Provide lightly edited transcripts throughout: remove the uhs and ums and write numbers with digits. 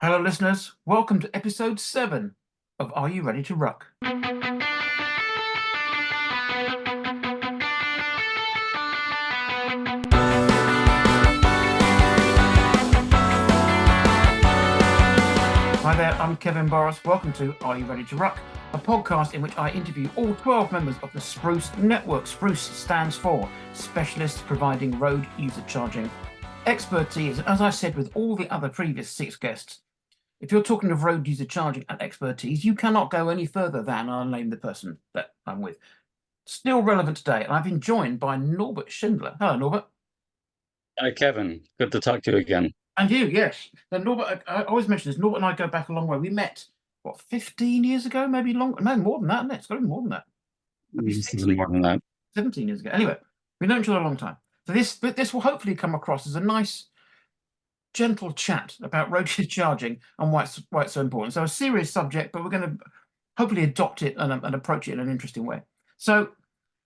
Hello, listeners. Welcome to episode 7 of Are You Ready to Ruck? Hi there, I'm Kevin Borras. Welcome to Are You Ready to Ruck, a podcast in which I interview all 12 members of the SPRUCE network. SPRUCE stands for Specialists Providing Road User Charging Expertise. As I said with all the other previous 6 guests, if you're talking of road user charging and expertise, you cannot go any further than I'll name the person that I'm with. Still relevant today, and I've been joined by Norbert Schindler. Hello, Norbert. Hi, Kevin. Good to talk to you again. And you, yes. Now, Norbert, I always mention this. Norbert and I go back a long way. We met, 15 years ago? Maybe longer? No, more than that, isn't it? It's got to be more than that. Maybe This is more than that. 17 years ago. Anyway, we've known each other a long time. So this will hopefully come across as a nice, gentle chat about road user charging and why it's so important. So a serious subject, but we're going to hopefully adopt it and approach it in an interesting way. So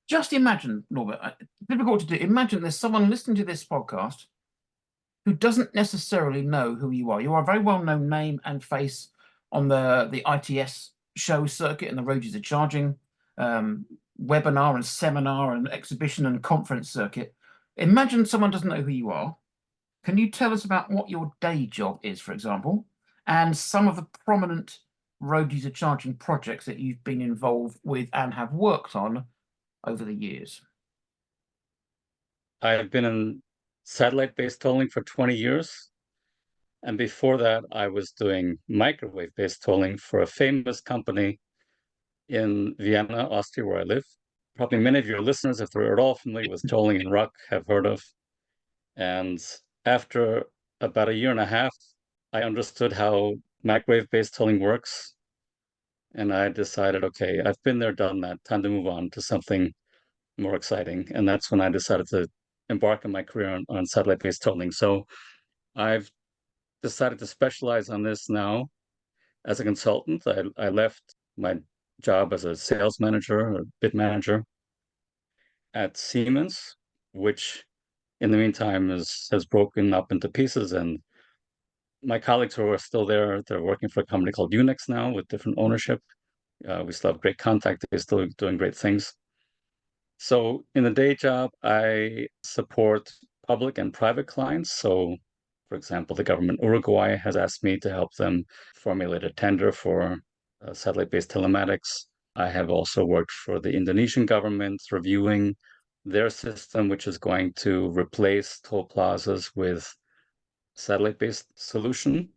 just imagine, Norbert, difficult to do. Imagine there's someone listening to this podcast who doesn't necessarily know who you are. You are a very well-known name and face on the ITS show circuit and the road user charging webinar and seminar and exhibition and conference circuit. Imagine someone doesn't know who you are. Can you tell us about what your day job is, for example, and some of the prominent road user charging projects that you've been involved with and have worked on over the years? I've been in satellite-based tolling for 20 years. And before that, I was doing microwave-based tolling for a famous company in Vienna, Austria, where I live. Probably many of your listeners, if they're at all familiar with tolling in RUC, have heard of. And after about a year and a half, I understood how microwave-based tolling works. And I decided, okay, I've been there, done that, time to move on to something more exciting. And that's when I decided to embark on my career on satellite-based tolling. So I've decided to specialize on this now as a consultant. I left my job as a sales manager or bid manager at Siemens, which in the meantime has broken up into pieces. And my colleagues who are still there, they're working for a company called Unix now with different ownership. We still have great contact. They're still doing great things. So in the day job, I support public and private clients. So, for example, the government Uruguay has asked me to help them formulate a tender for satellite-based telematics. I have also worked for the Indonesian government reviewing their system, which is going to replace toll plazas with satellite-based solution.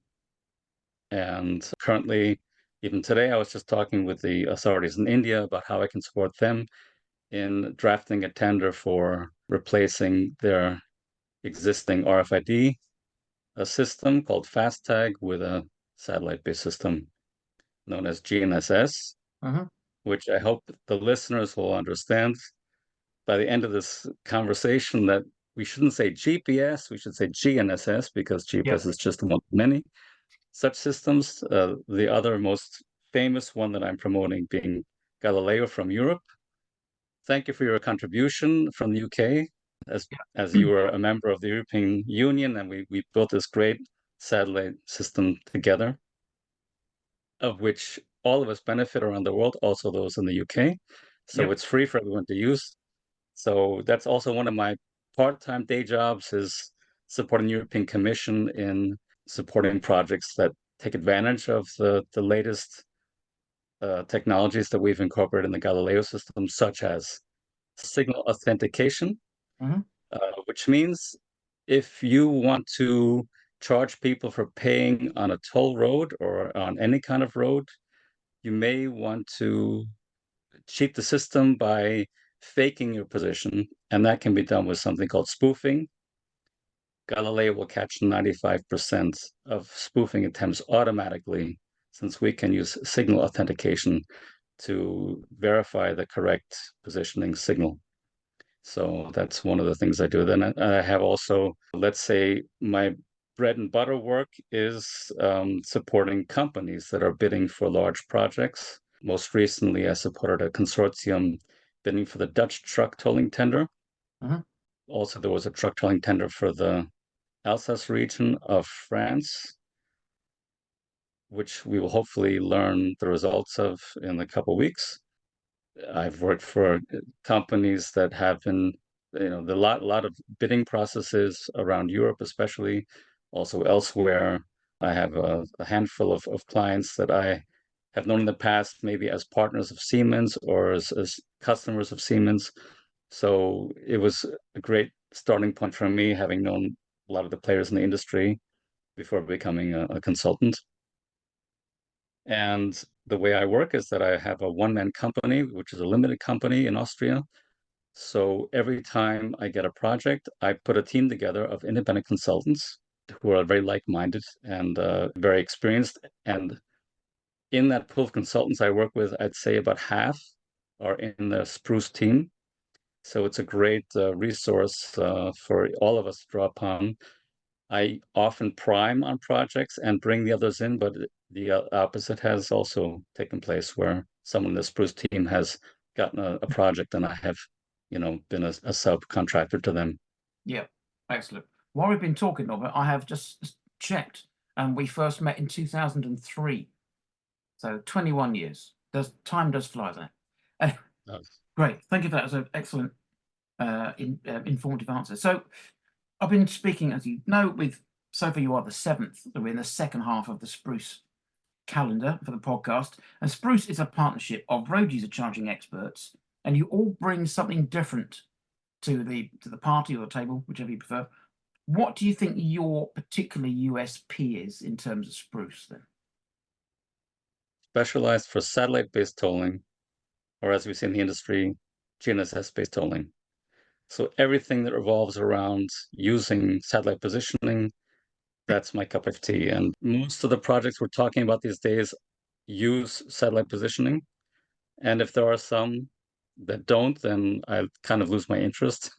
And currently, even today, I was just talking with the authorities in India about how I can support them in drafting a tender for replacing their existing RFID system called FastTag with a satellite-based system known as GNSS, which I hope the listeners will understand by the end of this conversation that we shouldn't say GPS, we should say GNSS, because GPS is just one of many such systems. The other most famous one that I'm promoting being Galileo from Europe. Thank you for your contribution from the UK, as you were a member of the European Union, and we built this great satellite system together, of which all of us benefit around the world, also those in the UK. So it's free for everyone to use. So that's also one of my part-time day jobs, is supporting the European Commission in supporting projects that take advantage of the latest technologies that we've incorporated in the Galileo system, such as signal authentication, which means if you want to charge people for paying on a toll road or on any kind of road, you may want to cheat the system by faking your position, and that can be done with something called spoofing. Galileo will catch 95% of spoofing attempts automatically, since we can use signal authentication to verify the correct positioning signal. So that's one of the things I do. Then I have also, let's say, my bread and butter work is supporting companies that are bidding for large projects. Most recently, I supported a consortium bidding for the Dutch truck tolling tender. Also, there was a truck tolling tender for the Alsace region of France. which we will hopefully learn the results of in a couple of weeks. I've worked for companies that have been, the lot of bidding processes around Europe, especially, also elsewhere. I have a handful of clients that I have known in the past, maybe as partners of Siemens or as customers of Siemens. So it was a great starting point for me, having known a lot of the players in the industry before becoming a consultant. And the way I work is that I have a one-man company, which is a limited company in Austria. So every time I get a project, I put a team together of independent consultants who are very like-minded and very experienced. And in that pool of consultants I work with, I'd say about half are in the SPRUCE team. So it's a great resource for all of us to draw upon. I often prime on projects and bring the others in, but the opposite has also taken place where someone in the SPRUCE team has gotten a project and I have, been a subcontractor to them. Yeah, excellent. While we've been talking, Norbert, I have just checked, and we first met in 2003. So 21 years. Time does fly there. Great. Thank you for that. It was an excellent informative answer. So I've been speaking, as you know, with Sophie. You are the seventh. We're in the second half of the SPRUCE calendar for the podcast. And SPRUCE is a partnership of road user charging experts, and you all bring something different to the party or the table, whichever you prefer. What do you think your particular USP is in terms of SPRUCE then? Specialized for satellite-based tolling, or as we say in the industry, GNSS-based tolling. So everything that revolves around using satellite positioning, that's my cup of tea. And most of the projects we're talking about these days use satellite positioning. And if there are some that don't, then I kind of lose my interest.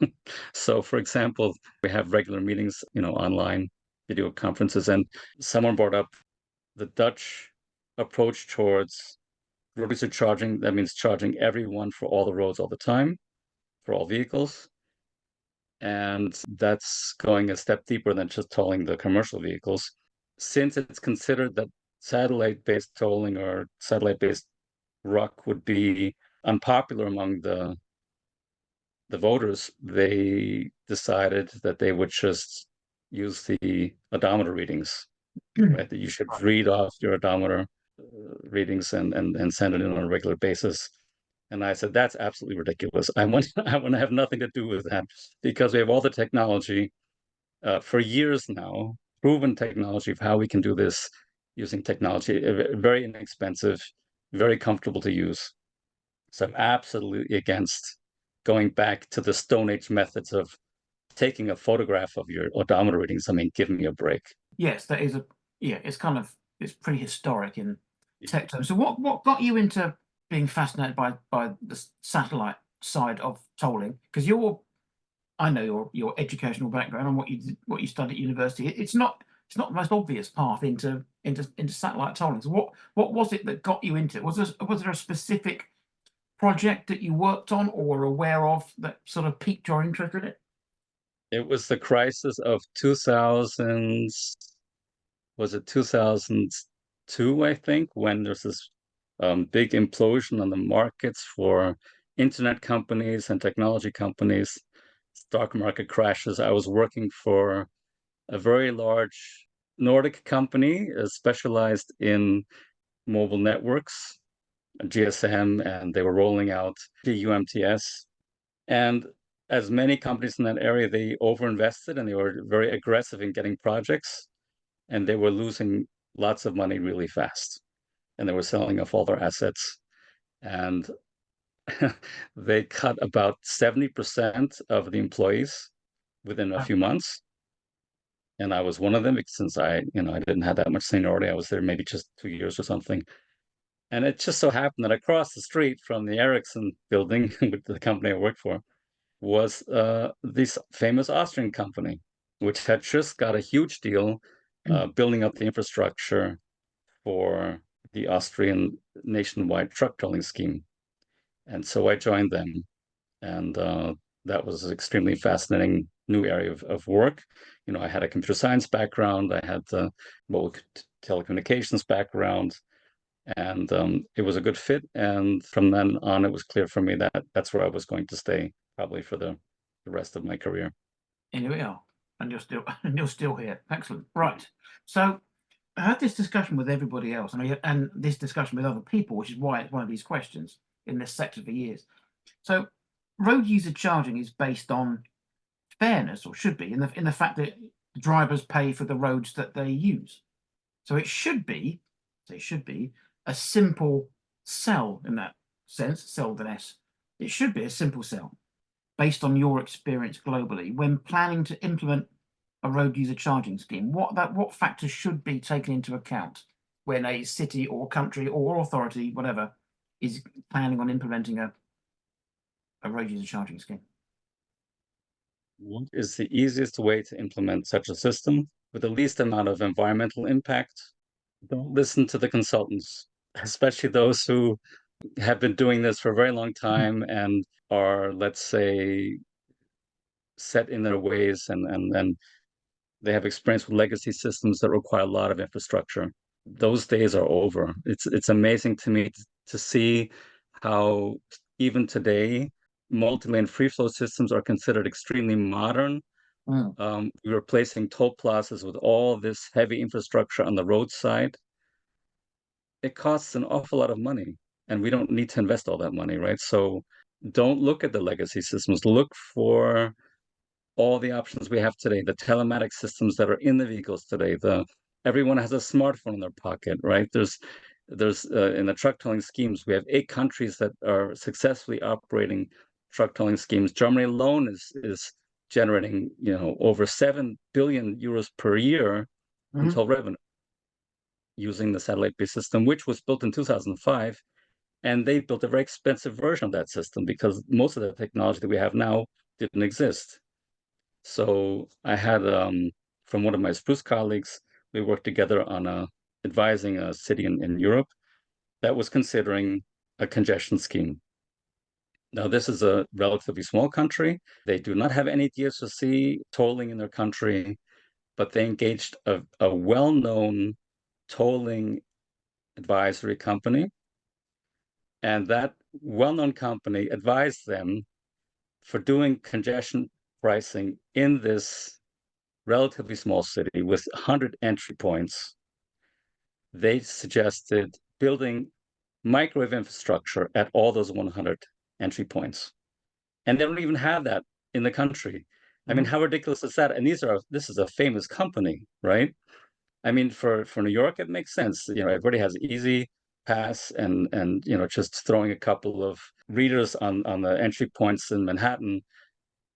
So for example, we have regular meetings, online video conferences, and someone brought up the Dutch approach towards road user charging. That means charging everyone for all the roads all the time, for all vehicles. And that's going a step deeper than just tolling the commercial vehicles. Since it's considered that satellite-based tolling or satellite-based RUC would be unpopular among the voters, they decided that they would just use the odometer readings, right? That you should read off your odometer readings and send it in on a regular basis. And I said, that's absolutely ridiculous. I want to have nothing to do with that because we have all the technology for years now, proven technology of how we can do this using technology, very inexpensive, very comfortable to use. So I'm absolutely against going back to the Stone Age methods of taking a photograph of your odometer readings. I mean, give me a break. Yes, that is it's pretty historic in tech terms. So what got you into being fascinated by the satellite side of tolling? Because I know your educational background and what you studied at university. It's not the most obvious path into satellite tolling. So what was it that got you into it? Was there a specific project that you worked on or were aware of that sort of piqued your interest in it? It was the crisis of 2000, was it 2002, I think, when there's this big implosion on the markets for internet companies and technology companies. Stock market crashes. I was working for a very large Nordic company specialized in mobile networks, GSM, and they were rolling out UMTS. And as many companies in that area, they overinvested and they were very aggressive in getting projects, and they were losing lots of money really fast. And they were selling off all their assets. And they cut about 70% of the employees within a few months. And I was one of them since I didn't have that much seniority. I was there maybe just 2 years or something. And it just so happened that across the street from the Ericsson building, with the company I worked for, was this famous Austrian company, which had just got a huge deal building up the infrastructure for the Austrian nationwide truck tolling scheme. And so I joined them, and that was an extremely fascinating new area of work. I had a computer science background. I had what we could telecommunications background, and it was a good fit. And from then on, it was clear for me that that's where I was going to stay, probably for the rest of my career. And here we are, and you're still here. Excellent. Right. So I had this discussion with everybody else, and this discussion with other people, which is why it's one of these questions in this sector for years. So road user charging is based on fairness, or should be, in the fact that drivers pay for the roads that they use. So it should be a simple sell in that sense, sell with an S. It should be a simple sell based on your experience globally when planning to implement a road user charging scheme. What factors should be taken into account when a city or country or authority, whatever, is planning on implementing a road user charging scheme? What is the easiest way to implement such a system with the least amount of environmental impact? Don't listen to the consultants, especially those who have been doing this for a very long time and are, let's say, set in their ways, and they have experience with legacy systems that require a lot of infrastructure. Those days are over. It's amazing to me to see how even today multi-lane free flow systems are considered extremely modern. We're replacing toll plazas with all this heavy infrastructure on the roadside. It costs an awful lot of money, and we don't need to invest all that money, right? So don't look at the legacy systems. Look for all the options we have today, the telematics systems that are in the vehicles today. Everyone has a smartphone in their pocket, right? There's in the truck tolling schemes, we have 8 countries that are successfully operating truck tolling schemes. Germany alone is generating, over 7 billion euros per year in toll revenue using the satellite-based system, which was built in 2005. And they built a very expensive version of that system because most of the technology that we have now didn't exist. So I had, from one of my SPRUCE colleagues, we worked together on advising a city in Europe that was considering a congestion scheme. Now, this is a relatively small country. They do not have any DSRC tolling in their country, but they engaged a well-known tolling advisory company. And that well-known company advised them for doing congestion pricing in this relatively small city with 100 entry points. They suggested building microwave infrastructure at all those 100 entry points. And they don't even have that in the country. I mean, how ridiculous is that? And this is a famous company, right? I mean, for New York, it makes sense. Everybody has easy pass and just throwing a couple of readers on the entry points in Manhattan.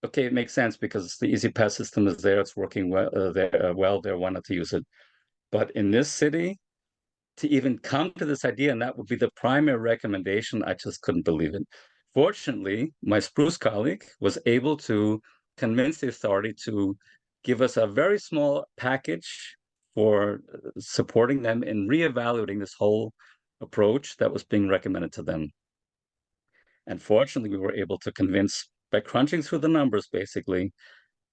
Okay, it makes sense because the easy pass system is there. It's working well there. Why not to use it? But in this city, to even come to this idea, and that would be the primary recommendation, I just couldn't believe it. Fortunately, my SPRUCE colleague was able to convince the authority to give us a very small package for supporting them in reevaluating this whole approach that was being recommended to them. And fortunately, we were able to convince, by crunching through the numbers, basically,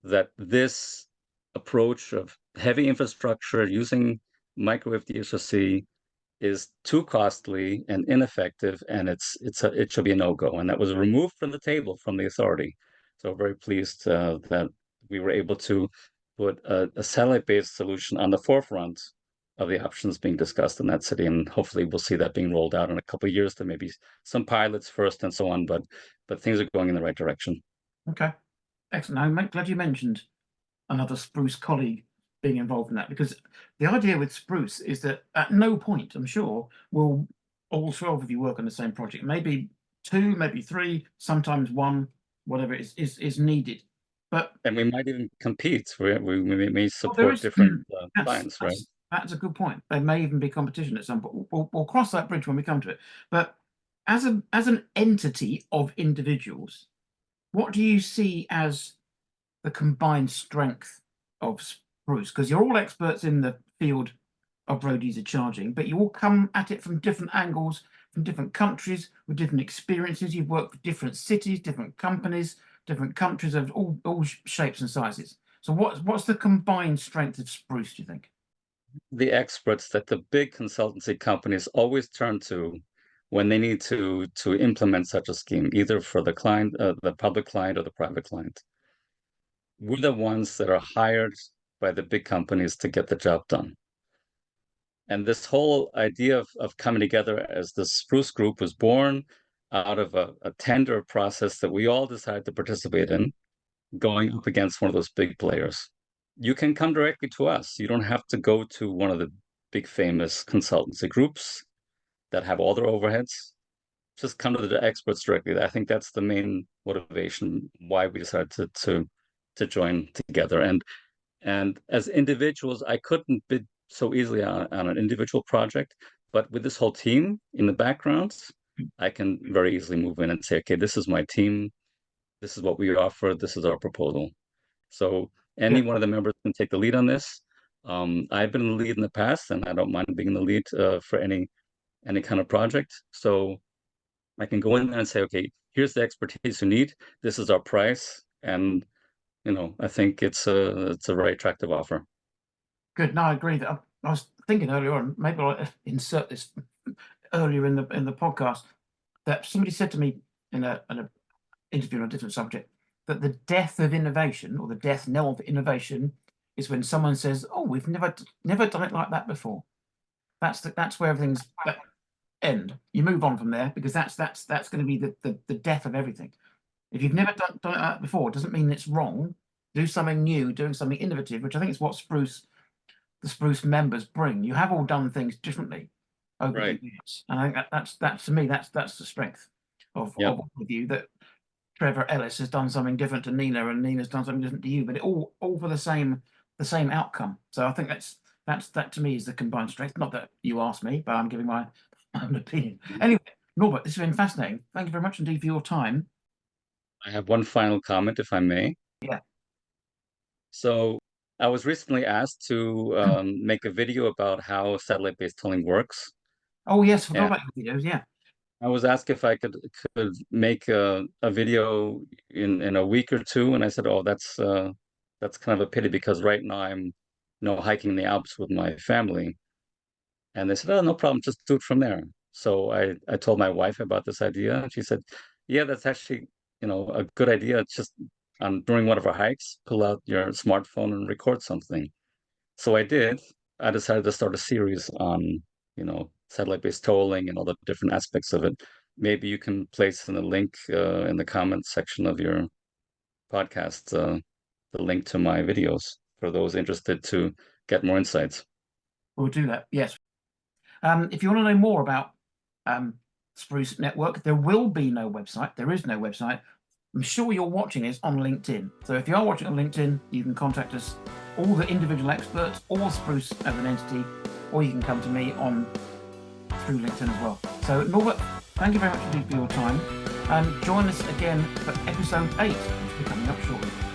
that this approach of heavy infrastructure using microwave DSRC is too costly and ineffective, and it should be a no-go. And that was removed from the table from the authority. So very pleased that we were able to put a satellite-based solution on the forefront of the options being discussed in that city, and hopefully we'll see that being rolled out in a couple of years to maybe some pilots first and so on. But things are going in the right direction. Okay, excellent. I'm glad you mentioned another SPRUCE colleague being involved in that, because the idea with SPRUCE is that at no point, I'm sure, will all 12 of you work on the same project. Maybe 2, maybe 3, sometimes 1, whatever is needed. And we might even compete. We may support different clients, right? That's a good point. There may even be competition at some point. We'll cross that bridge when we come to it. But as an entity of individuals, what do you see as the combined strength of SPRUCE? Because you're all experts in the field of road user charging, but you all come at it from different angles, from different countries, with different experiences. You've worked with different cities, different companies, different countries of all shapes and sizes. So what's the combined strength of SPRUCE, do you think? the experts that the big consultancy companies always turn to when they need to implement such a scheme, either for the client, the public client, or the private client. We're the ones that are hired by the big companies to get the job done. And this whole idea of coming together as the SPRUCE group was born out of a tender process that we all decided to participate in, going up against one of those big players. You can come directly to us. You don't have to go to one of the big famous consultancy groups that have all their overheads. Just come to the experts directly. I think that's the main motivation why we decided to join together. And as individuals, I couldn't bid so easily on an individual project, but with this whole team in the background, I can very easily move in and say, okay, this is my team, this is what we offer, this is our proposal. So any one of the members can take the lead on this. I've been the lead in the past, and I don't mind being the lead for any kind of project. So I can go in there and say, okay, here's the expertise you need. This is our price, and I think it's a very attractive offer. Good. No, I agree. That I was thinking earlier on, maybe I'll insert this earlier in the podcast, that somebody said to me in an interview on a different subject that the death of innovation, or the death knell of innovation, is when someone says, "Oh, we've never done it like that before." That's where everything's end. You move on from there, because that's going to be the death of everything. If you've never done it like that before, it doesn't mean it's wrong. Do something new, doing something innovative, which I think is what the SPRUCE members bring. You have all done things differently over the years, and I think that's to me that's the strength of with you, that Trevor Ellis has done something different to Nina, and Nina's done something different to you, but it all for the same outcome. So I think that to me is the combined strength. Not that you asked me, but I'm giving my own opinion. Anyway, Norbert, this has been fascinating. Thank you very much indeed for your time. I have one final comment, if I may. Yeah. So I was recently asked to make a video about how satellite-based tolling works. Oh yes, I forgot about your videos. Yeah. I was asked if I could make a video in a week or two, and I said, "Oh, that's kind of a pity, because right now I'm, hiking in the Alps with my family." And they said, "Oh, no problem, just do it from there." So I told my wife about this idea, and she said, "Yeah, that's actually a good idea. It's just during one of our hikes, pull out your smartphone and record something." So I did. I decided to start a series on satellite-based tolling and all the different aspects of it. Maybe you can place in the link in the comments section of your podcast the link to my videos for those interested to get more insights. We'll do that. Yes. If you want to know more about SPRUCE Network, there will be no website. There is no website. I'm sure you're watching this on LinkedIn. So if you are watching on LinkedIn, you can contact us, all the individual experts, or SPRUCE as an entity, or you can come to me through LinkedIn as well. So Norbert, thank you very much indeed for your time, and join us again for episode 8, which will be coming up shortly.